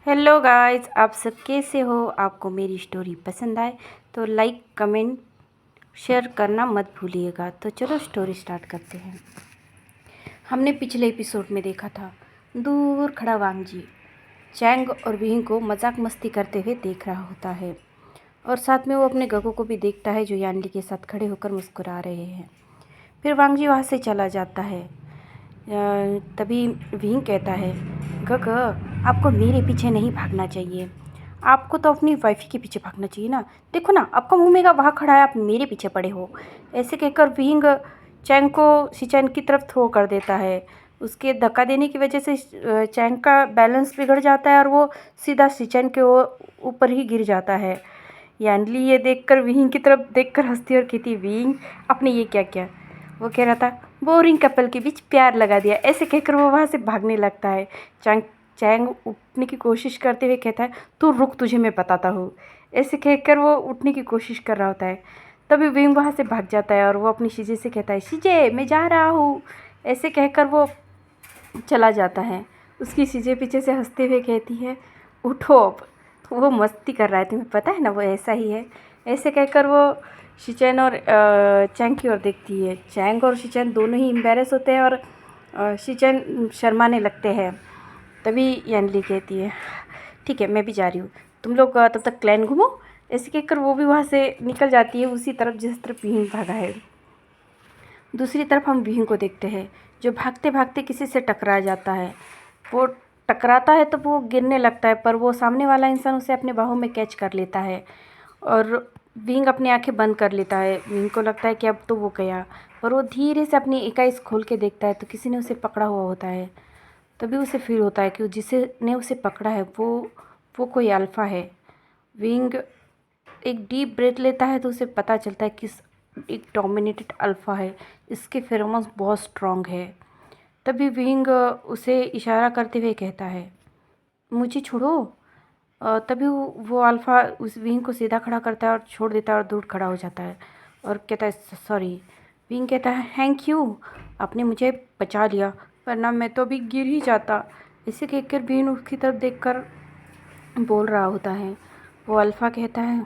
Hello guys, आप सब कैसे हो? आपको मेरी स्टोरी पसंद आए तो लाइक कमेंट शेयर करना मत भूलिएगा। तो चलो स्टोरी स्टार्ट करते हैं। हमने पिछले एपिसोड में देखा था, दूर खड़ा वांगजी चैंग और विंग को मजाक मस्ती करते हुए देख रहा होता है और साथ में वो अपने गगो को भी देखता है जो यानली के साथ खड़े होकर मुस्कुरा रहे हैं। फिर वांगजी वहाँ से चला जाता है। तभी विंग कहता है, गग आपको मेरे पीछे नहीं भागना चाहिए, आपको तो अपनी वाइफ के पीछे भागना चाहिए ना। देखो ना, आपका मुंह मेरा वहाँ खड़ा है, आप मेरे पीछे पड़े हो। ऐसे कहकर विंग चैंग को शिचैन की तरफ थ्रो कर देता है। उसके धक्का देने की वजह से चैंग का बैलेंस बिगड़ जाता है और वो सीधा शिचैन के ऊपर ही गिर जाता है। यानली ये देखकर विंग की तरफ देखकर हंसती और कहती, विंग आपने ये क्या किया? वो कह रहा था, बोरिंग कपल के बीच प्यार लगा दिया। ऐसे कहकर वो वहाँ से भागने लगता है। चैंग चैंग उठने की कोशिश करते हुए कहता है, तू रुक, तुझे मैं बताता हूँ। ऐसे कहकर वो उठने की कोशिश कर रहा होता है। तभी विंग वहाँ से भाग जाता है और वो अपनी शीजे से कहता है, शीजे मैं जा रहा हूँ। ऐसे कहकर वो चला जाता है। उसकी शीजे पीछे से हंसते हुए कहती है, उठो अब। तो वो मस्ती कर रहा है, तुम्हें पता है ना, वो ऐसा ही है। ऐसे कहकर वो शिचैन और चैंग की ओर देखती है। चैंग और शिचैन दोनों ही एम्बेरस होते हैं और शिचैन शर्माने लगते हैं। तभी यानली कहती है, ठीक है मैं भी जा रही हूँ, तुम लोग तब तक क्लैन घूमो। ऐसे कहकर वो भी वहाँ से निकल जाती है, उसी तरफ जिस तरफ विंग भागा है। दूसरी तरफ हम विंग को देखते हैं जो भागते भागते किसी से टकरा जाता है। वो टकराता है तो वो गिरने लगता है, पर वो सामने वाला इंसान उसे अपने बाहों में कैच कर लेता है और विंग अपनी आंखें बंद कर लेता है। विंग को लगता है कि अब तो वो गया, पर वो धीरे से अपनी इकाई खोल के देखता है तो किसी ने उसे पकड़ा हुआ होता है। तभी उसे फील होता है कि जिसे ने उसे पकड़ा है वो कोई अल्फ़ा है। विंग एक डीप ब्रेथ लेता है तो उसे पता चलता है कि एक डोमिनेटेड अल्फ़ा है, इसके फेरोमोन्स बहुत स्ट्रॉन्ग है। तभी विंग उसे इशारा करते हुए कहता है, मुझे छोड़ो। तभी वो अल्फ़ा उस विंग को सीधा खड़ा करता है और छोड़ देता है और दूर खड़ा हो जाता है और कहता है, सॉरी। विंग कहता है, थैंक यू, आपने मुझे बचा लिया, वरना मैं तो अभी गिर ही जाता। इसे कहकर विंग उसकी तरफ देखकर बोल रहा होता है। वो अल्फ़ा कहता है,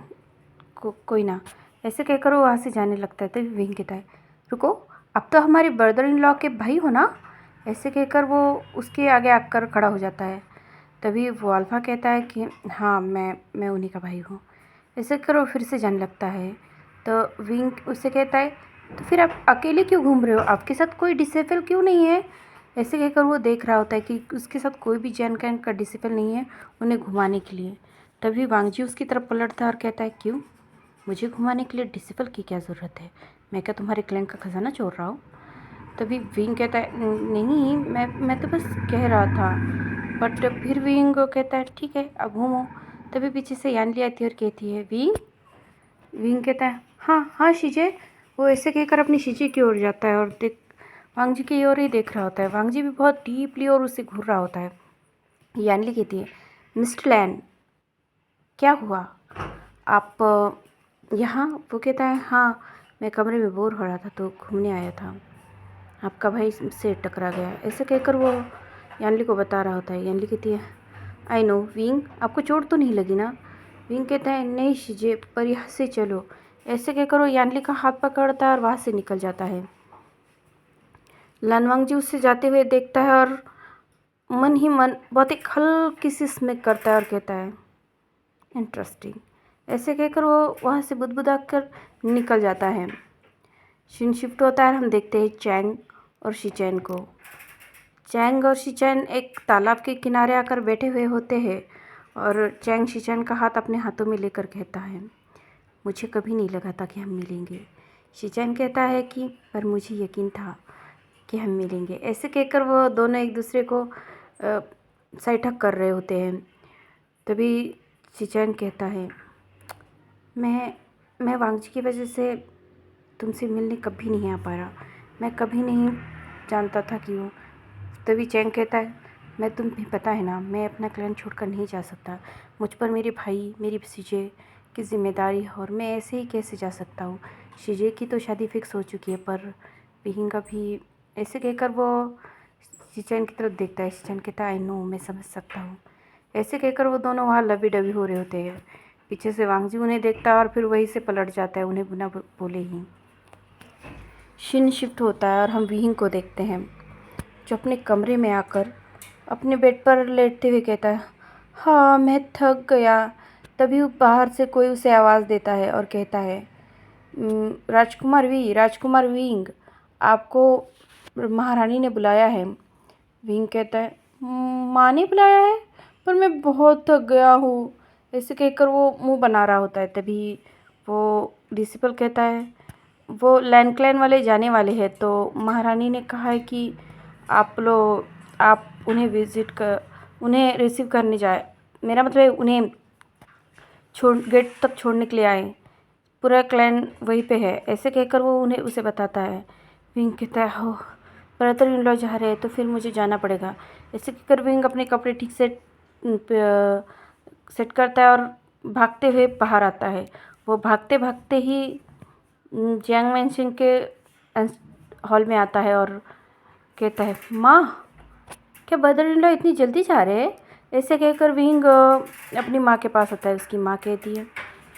कोई ना। ऐसे कहकर वो वहाँ से जाने लगता है। तभी विंग कहता है, रुको, अब तो हमारे ब्रदर इन लॉ के भाई हो ना। ऐसे कहकर वो उसके आगे आकर खड़ा हो जाता है। तभी वो अल्फ़ा कहता है कि हाँ, मैं उन्हीं का भाई हूँ। ऐसे कर वो फिर से जाने लगता है। तो विंग उससे कहता है, तो फिर आप अकेले क्यों घूम रहे हो? आपके साथ कोई डिसेबल क्यों नहीं है? ऐसे कहकर वो देख रहा होता है कि उसके साथ कोई भी जैन का डिसेबल नहीं है उन्हें घुमाने के लिए। तभी वांगजी उसकी तरफ पलटता है और कहता है, क्यों? मुझे घुमाने के लिए डिसेबल की क्या ज़रूरत है? मैं क्या तुम्हारे क्लैन का खजाना चोर रहा हूँ? तभी विंग कहता है, नहीं, मैं तो बस कह रहा था। बट फिर विंग कहता है, ठीक है अब घूमो। तभी पीछे से यानली आती है और कहती है, विंग। विंग कहता है, हाँ हाँ शीजे। वो ऐसे कहकर अपनी शीजे की ओर जाता है और देख वांगजी की ओर ही देख रहा होता है। वांगजी भी बहुत डीपली और उससे घूर रहा होता है। यानली कहती है, मिस्टर लैन, क्या हुआ? आप यहाँ? वो कहता है, हाँ, मैं कमरे में बोर हो रहा था तो घूमने आया था, आपका भाई से टकरा गया। ऐसे कहकर वो यानली को बता रहा होता है। यानली कहती है, आई नो विंग, आपको चोट तो नहीं लगी ना? विंग कहता है, नहीं शीजे, पर यहाँ से चलो। ऐसे कहकर वो यानली का हाथ पकड़ता है और वहाँ से निकल जाता है। लानवांग जी उससे जाते हुए देखता है और मन ही मन बहुत एक हल्की सी स्मिक करता है और कहता है, इंटरेस्टिंग। ऐसे कहकर वो वहाँ से बुदबुदा कर निकल जाता है। सीन शिफ्ट होता है, हम देखते हैं चैंग और शिचैन को। चैंग और शिचैन एक तालाब के किनारे आकर बैठे हुए होते हैं और चैंग शिचैन का हाथ अपने हाथों में लेकर कहता है, मुझे कभी नहीं लगा था कि हम मिलेंगे। शिचैन कहता है कि पर मुझे यकीन था कि हम मिलेंगे। ऐसे कहकर वो दोनों एक दूसरे को साइड हग कर रहे होते हैं। तभी शिचैन कहता है, मैं वांगजी की वजह से तुमसे मिलने कभी नहीं आ पाया, मैं कभी नहीं जानता था कि वो। तभी चैंग कहता है, मैं तुम्हें पता है ना, मैं अपना क्लैन छोड़कर नहीं जा सकता। मुझ पर मेरे भाई, मेरी शीजे की जिम्मेदारी है और मैं ऐसे ही कैसे जा सकता हूँ? शीजे की तो शादी फिक्स हो चुकी है, पर विंग का भी। ऐसे कहकर वो शिचैन की तरफ देखता है। शिचैन कहता है, आई नो, मैं समझ सकता हूँ। ऐसे कहकर वो दोनों वहाँ लवी डवी हो रहे होते हैं। पीछे से वांगजी उन्हें देखता है और फिर वहीं से पलट जाता है उन्हें बिना बोले ही। शिन शिफ्ट होता है और हम विहिंग को देखते हैं जो अपने कमरे में आकर अपने बेड पर लेटते हुए कहता है, हाँ मैं थक गया। तभी बाहर से कोई उसे आवाज़ देता है और कहता है, राजकुमार विंग, आपको महारानी ने बुलाया है। विंग कहता है, माँ ने बुलाया है, पर मैं बहुत थक गया हूँ। ऐसे कहकर वो मुंह बना रहा होता है। तभी वो डिसिपल कहता है, वो लैंडक्लाइन वाले जाने वाले हैं, तो महारानी ने कहा है कि आप उन्हें रिसीव करने जाए, मेरा मतलब है उन्हें गेट तक छोड़ने के लिए आए। पूरा क्लैन वहीं पे है। ऐसे कहकर वो उसे बताता है। विंग कहता है, हो ब्रदर इन लॉ जा रहे हैं तो फिर मुझे जाना पड़ेगा। ऐसे कहकर विंग अपने कपड़े ठीक से सेट करता है और भागते हुए बाहर आता है। वो भागते भागते ही जियांग मैंशन के हॉल में आता है और कहता है, माँ क्या ब्रदर इन लॉ इतनी जल्दी जा रहे हैं? ऐसे कहकर विंग अपनी माँ के पास आता है। उसकी माँ कहती है,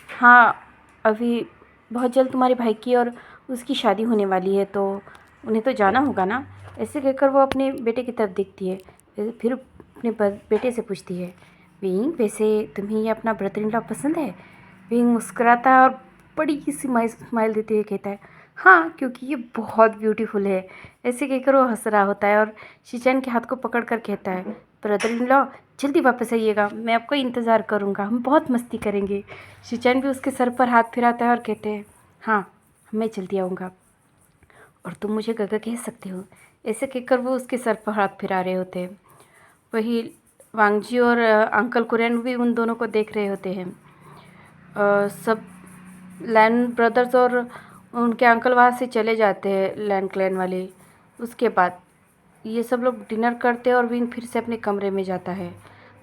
हाँ अभी बहुत जल्द तुम्हारे भाई की और उसकी शादी होने वाली है, तो उन्हें तो जाना होगा ना। ऐसे कहकर वो अपने बेटे की तरफ देखती है। फिर अपने बेटे से पूछती है, विंग वैसे तुम्हें ये अपना ब्रदर इन लॉ पसंद है? विंग मुस्कुराता है और बड़ी सी स्माइल देते हुए कहता है, हाँ क्योंकि ये बहुत ब्यूटीफुल है। ऐसे कहकर वो हंस रहा होता है और शिचैन के हाथ को पकड़ कर कहता है, ब्रदर इन लॉ जल्दी वापस आइएगा, मैं आपका इंतज़ार करूँगा, हम बहुत मस्ती करेंगे। शिचैन भी उसके सर पर हाथ फिराता है और कहते हैं, हाँ मैं जल्दी आऊँगा और तुम मुझे गगा कह सकते हो। ऐसे कहकर वो उसके सर पर हाथ फिरा रहे होते हैं। वही वांगजी और अंकल कुरैन भी उन दोनों को देख रहे होते हैं। सब लैन ब्रदर्स और उनके अंकल वहाँ से चले जाते हैं, लैन क्लैन वाले। उसके बाद ये सब लोग डिनर करते हैं और विंग फिर से अपने कमरे में जाता है।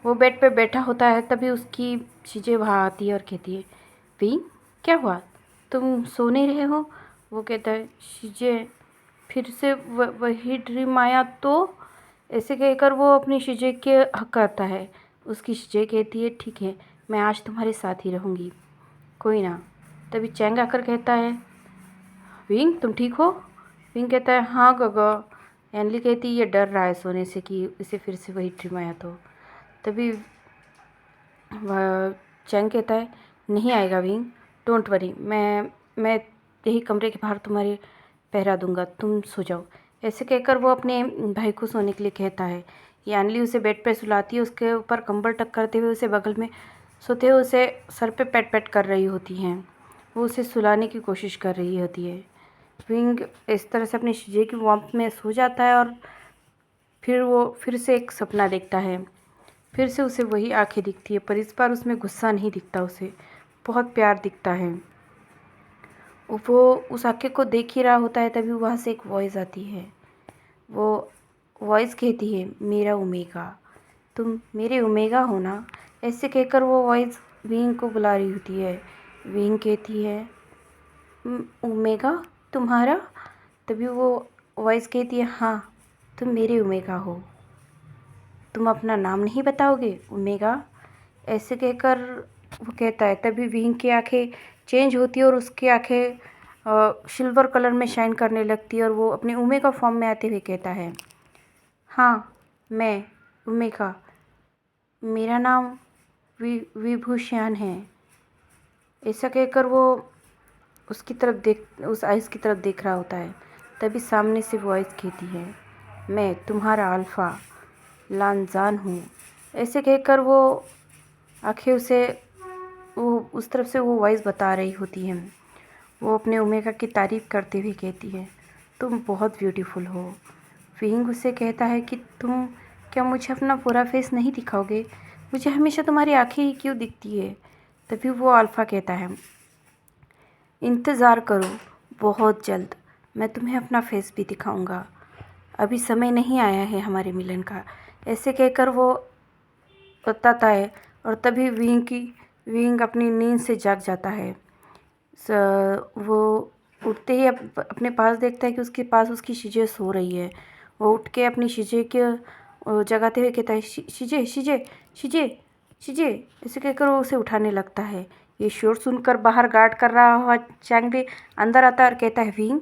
वो बेड पे बैठा होता है। तभी उसकी चीज़ें वहाँ आती है और कहती है, विंग क्या हुआ, तुम सो नहीं रहे हो? वो कहता है, चीज़ें फिर से वही ड्रीम आया तो? ऐसे कहकर वो अपनी शिजे के हक करता है। उसकी शिजे कहती है, ठीक है मैं आज तुम्हारे साथ ही रहूँगी, कोई ना। तभी चैंग आकर कहता है, विंग तुम ठीक हो? विंग कहता है, हाँ गगा। एनली कहती है, ये डर रहा है सोने से कि इसे फिर से वही ड्रीम आया तो। तभी वह चैंग कहता है, नहीं आएगा विंग, डोंट वरी, मैं यही कमरे के बाहर तुम्हारे पहरा दूंगा, तुम सो जाओ। ऐसे कहकर वो अपने भाई को सोने के लिए कहता है। यानली उसे बेड पर सुलाती है, उसके ऊपर कंबल टक करते हुए उसे बगल में सोते हुए उसे सर पे पैट पैट कर रही होती हैं। वो उसे सुलाने की कोशिश कर रही होती है। विंग इस तरह से अपनी शिजे की वार्मथ में सो जाता है और फिर वो फिर से एक सपना देखता है। फिर से उसे वही आंखें दिखती है, पर इस बार उसमें गुस्सा नहीं दिखता, उसे बहुत प्यार दिखता है। वो उस आंखें को देख ही रहा होता है। तभी वहाँ से एक वॉइस आती है। वो वॉइस कहती है, मेरा ओमेगा, तुम मेरे ओमेगा हो ना? ऐसे कहकर वो वॉइस विंग को बुला रही होती है। विंग कहती है, ओमेगा तुम्हारा? तभी वो वॉइस कहती है, हाँ तुम मेरे ओमेगा हो, तुम अपना नाम नहीं बताओगे ओमेगा? ऐसे कहकर वो कहता है। तभी विंग की आंखें चेंज होती है और उसकी आंखें सिल्वर कलर में शाइन करने लगती है और वो अपने ओमेगा फॉर्म में आते हुए कहता है, हाँ मैं ओमेगा, मेरा नाम विभूषण है। ऐसा कहकर वो उस आइस की तरफ देख रहा होता है। तभी सामने से वॉइस कहती है, मैं तुम्हारा अल्फ़ा लानजान हूँ। ऐसे कहकर वो आंखें वो उस तरफ से वो वॉइस बता रही होती है। वो अपने ओमेगा की तारीफ़ करते हुए कहती है, तुम बहुत ब्यूटीफुल हो। विंग उससे कहता है कि तुम क्या मुझे अपना पूरा फेस नहीं दिखाओगे? मुझे हमेशा तुम्हारी आंखें ही क्यों दिखती है? तभी वो अल्फ़ा कहता है, इंतज़ार करो, बहुत जल्द मैं तुम्हें अपना फेस भी दिखाऊंगा, अभी समय नहीं आया है हमारे मिलन का। ऐसे कहकर वो बताता है और तभी विंग अपनी नींद से जाग जाता है। वो उठते ही अपने पास देखता है कि उसके पास उसकी शिजे सो रही है। वो उठ के अपनी शिजे के जगाते हुए कहता है, शिजे शिजे शीजे शीजे ऐसे कहकर वो उसे उठाने लगता है। ये शोर सुनकर बाहर गार्ड कर रहा हुआ चैंग अंदर आता है और कहता है, विंग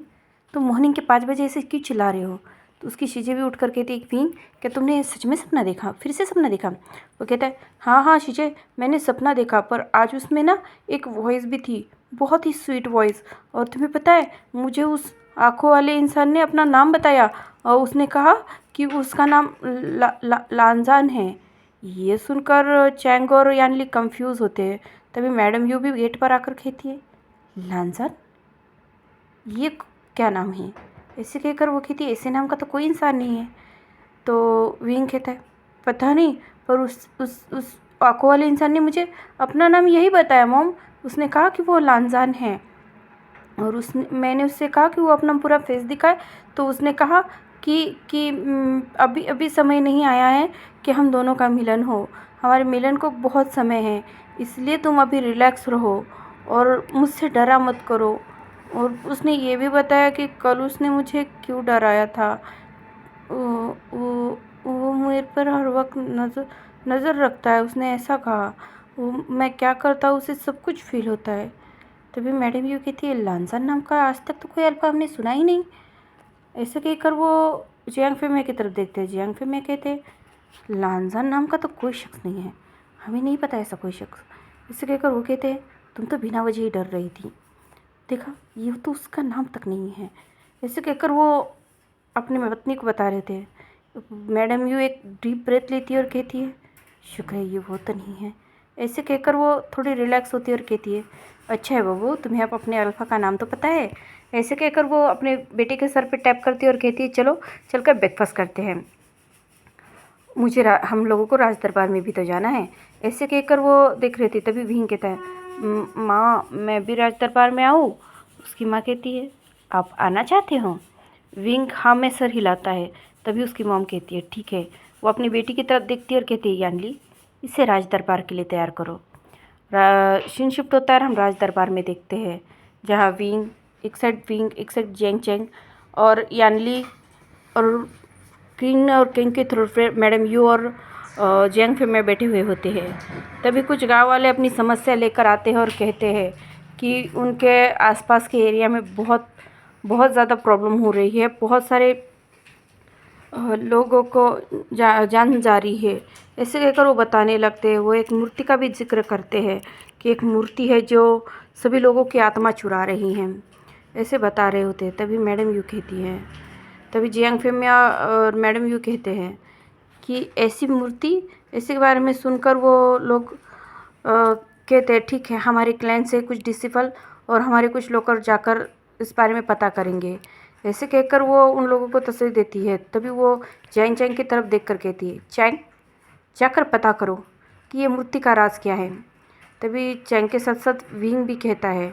तुम मॉर्निंग के 5 बजे ऐसे क्यों चिल्ला रहे हो? तो उसकी शीजे भी उठ कर कहती है, विंग क्या तुमने सच में सपना देखा? फिर से सपना देखा? वो कहता है, हाँ हाँ शीजे मैंने सपना देखा, पर आज उसमें ना एक वॉइस भी थी, बहुत ही स्वीट वॉइस। और तुम्हें पता है मुझे उस आँखों वाले इंसान ने अपना नाम बताया और उसने कहा कि उसका नाम लांजान है। ये सुनकर चैंग और यानली कंफ्यूज होते हैं। तभी मैडम यू भी गेट पर आकर कहती है, लांजान ये क्या नाम है? ऐसे कहकर वो कहती है, ऐसे नाम का तो कोई इंसान नहीं है। तो विंग कहता है, पता नहीं, पर उस आँखों वाले इंसान ने मुझे अपना नाम यही बताया मॉम। उसने कहा कि वो लांजान है और मैंने उससे कहा कि वो अपना पूरा फेस दिखाए, तो उसने कहा कि अभी अभी समय नहीं आया है कि हम दोनों का मिलन हो, हमारे मिलन को बहुत समय है, इसलिए तुम अभी रिलैक्स रहो और मुझसे डरा मत करो। और उसने ये भी बताया कि कल उसने मुझे क्यों डराया था। वो मेरे पर हर वक्त नज़र रखता है, उसने ऐसा कहा। वो मैं क्या करता हूँ उसे सब कुछ फील होता है। तभी मैडम यू कहती है, लांजान नाम का आज तक तो कोई अल्फा हमने सुना ही नहीं। ऐसे कहकर वो जियांग फेमे की तरफ देखते हैं। जियांग फेमे कहते हैं, लांजान नाम का तो कोई शख्स नहीं है, हमें नहीं पता ऐसा कोई शख्स। इसे कहकर वो कहते हैं, तुम तो बिना वजह ही डर रही थी, देखा ये तो उसका नाम तक नहीं है। ऐसे कहकर वो अपनी पत्नी को बता रहे थे। मैडम यू एक डीप ब्रेथ लेती है और कहती है, शुक्र है ये वो तो नहीं है। ऐसे कहकर वो थोड़ी रिलैक्स होती है और कहती है, अच्छा है बबू तुम्हें अब अपने अल्फ़ा का नाम तो पता है। ऐसे कहकर वो अपने बेटे के सर पे टैप करती है और कहती है, चलो चलकर ब्रेकफास्ट करते हैं, मुझे हम लोगों को राज दरबार में भी तो जाना है। ऐसे कहकर वो देख रही थी। तभी भींग कहता है, माँ मैं भी राज दरबार में आऊँ? उसकी माँ कहती है, आप आना चाहते हो? विंग हाँ में सर हिलाता है। तभी उसकी मॉम कहती है, ठीक है। वो अपनी बेटी की तरफ देखती है और कहती है, यानली इसे राज दरबार के लिए तैयार करो। सीन शिफ्ट होता है, हम राज दरबार में देखते हैं, जहाँ विंग एक साइड जेंग चेंग और यानली और किंग के थ्रू मैडम यू और जियांग फेमे में बैठे हुए होते हैं। तभी कुछ गांव वाले अपनी समस्या लेकर आते हैं और कहते हैं कि उनके आसपास के एरिया में बहुत बहुत ज़्यादा प्रॉब्लम हो रही है, बहुत सारे लोगों को जान जा रही है। ऐसे कहकर वो बताने लगते हैं। वो एक मूर्ति का भी जिक्र करते हैं कि एक मूर्ति है जो सभी लोगों की आत्मा चुरा रही है, ऐसे बता रहे होते हैं। तभी मैडम यू कहती है, तभी जियांग फेमिया और मैडम यू कहते हैं कि ऐसी मूर्ति, ऐसे के बारे में सुनकर वो लोग कहते हैं, ठीक है हमारे क्लैन से कुछ डिसिपल और हमारे कुछ लोग जाकर इस बारे में पता करेंगे। ऐसे कहकर वो उन लोगों को तसल्ली देती है। तभी वो चैंग चैंग की तरफ देखकर कहती है, चैंग जाकर पता करो कि ये मूर्ति का राज क्या है। तभी चैंग के साथ साथ विंग भी कहता है,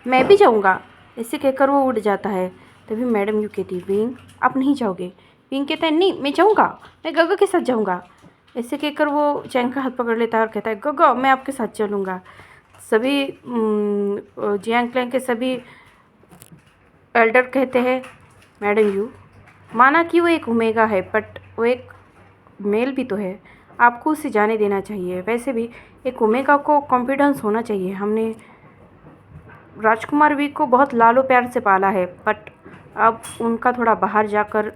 मैं भी जाऊंगा। ऐसे कहकर वो उड़ जाता है। तभी मैडम यू कहती है, विंग आप नहीं जाओगे? विंग कहता है, नहीं मैं जाऊंगा, मैं गगा के साथ जाऊंगा। ऐसे कहकर वो चैंग का हाथ पकड़ लेता है और कहता है, गगा मैं आपके साथ चलूँगा। सभी जियांग क्लैन के सभी एल्डर कहते हैं, मैडम यू माना कि वो एक ओमेगा है, बट वो एक मेल भी तो है, आपको उसे जाने देना चाहिए। वैसे भी एक ओमेगा को कॉन्फिडेंस होना चाहिए। हमने राजकुमार वी को बहुत लालो प्यार से पाला है, बट अब उनका थोड़ा बाहर जाकर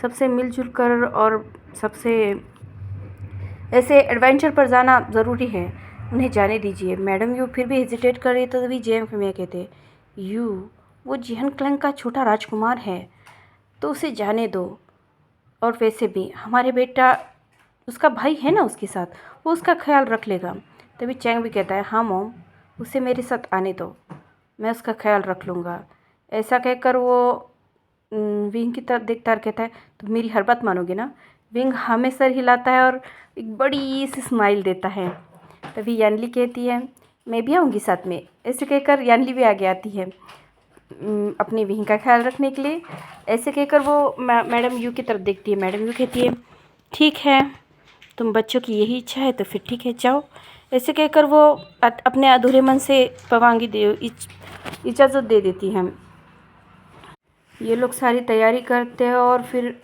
सबसे मिलजुल कर और सबसे ऐसे एडवेंचर पर जाना ज़रूरी है, उन्हें जाने दीजिए। मैडम यू फिर भी हेजिटेट कर रही, तो तभी जेएम फेमिया कहते, यू वो जिहन क्लैंग का छोटा राजकुमार है, तो उसे जाने दो। और वैसे भी हमारे बेटा, उसका भाई है ना उसके साथ, वो उसका ख्याल रख लेगा। तभी चैंग भी कहता है, हाँ मॉम उसे मेरे साथ आने दो, मैं उसका ख्याल रख लूँगा। ऐसा कहकर वो विंग की तरफ देखता और कहता है, तो मेरी हर बात मानोगे ना? विंग हमें सर हिलाता है और एक बड़ी सी स्माइल देता है। तभी यानली कहती है, मैं भी आऊँगी साथ में। ऐसे कहकर यानली भी आगे आती है अपनी विंग का ख्याल रखने के लिए। ऐसे कहकर वो मैडम यू की तरफ देखती है। मैडम यू कहती है, ठीक है तुम बच्चों की यही इच्छा है तो फिर ठीक है जाओ। ऐसे कहकर वो अपने अधूरे मन से पवांगी इजाज़त दे देती है। ये लोग सारी तैयारी करते हैं और फिर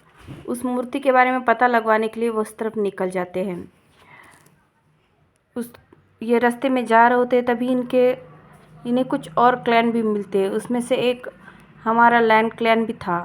उस मूर्ति के बारे में पता लगवाने के लिए वो उस तरफ निकल जाते हैं। उस ये रास्ते में जा रहे होते तभी इन्हें कुछ और क्लैन भी मिलते। उसमें से एक हमारा लैंड क्लैन भी था।